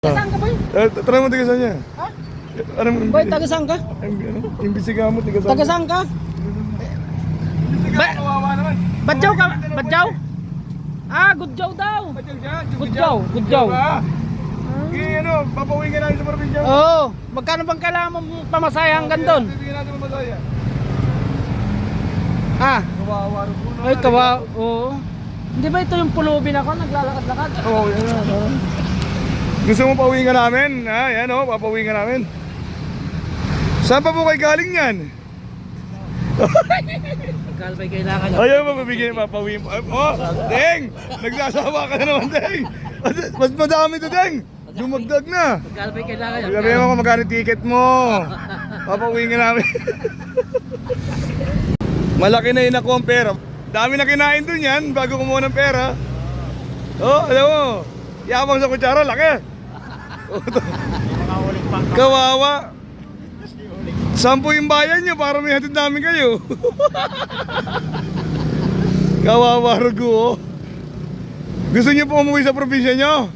Saan ka, boy? Try mo tiga saan niya. Ha? Anong Boy, taga saan ka? imbisiga mo tiga saan? Taga saan ka? Imbisiga, kawawa naman. Badyaw ka? Badyaw? Ah, Gudyaw daw. Gudyaw, Gudyaw. Ano, papawin ka namin sa probinsya. Oo. Magkano bang kailangan mo pamasaya hanggang doon? Bibigyan natin ng masaya. Ah, Kawawa rin po. ay kawa. Oo. Hindi ba ito yung pulubin ako? Naglalakad-lakad? Oo, yan na. Gusto mo pauwiin ka namin? Ha, yan o, papauwiin ka namin. Saan pa po kayo galing yan? Magkano ba kailangan niya? Ayaw mo mabigyan, papauwiin. Oh, Deng! Nagsasawa ka na naman, Deng! Mas madami to, Deng! Dumagdag na! Magkano ba kailangan niya? Sabi mo kung magkano ticket mo. Papauwiin ka namin. Malaki na yun ako ang pera. Dami na kinain dun yan bago kumuha ng pera. Oh, alam mo. Yabang sa kutsara, laki. Kawawa. 10 yung bayan nyo para may hatid namin kayo. Kawawa rugo. Gusto nyo po umuwi sa probinsya nyo?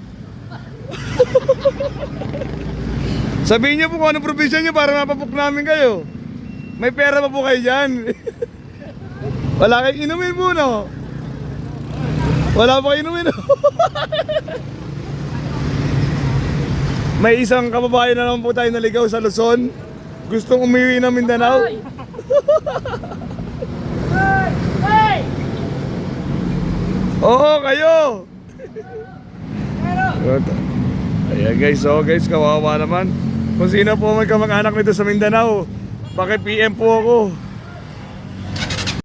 Sabihin nyo po kung ano probinsya nyo para mapapuk namin kayo. May pera pa po kayo dyan. Wala kayong inumin po, no? Wala pa kayong inumin, no? May isang kababayan na naman po tayo naligaw sa Luzon. Gustong umiwi ng Mindanao. Oo, kayo! Ayan guys, so guys, kawawa naman. Kung sino po may kamag-anak nito sa Mindanao, paki-PM po ako.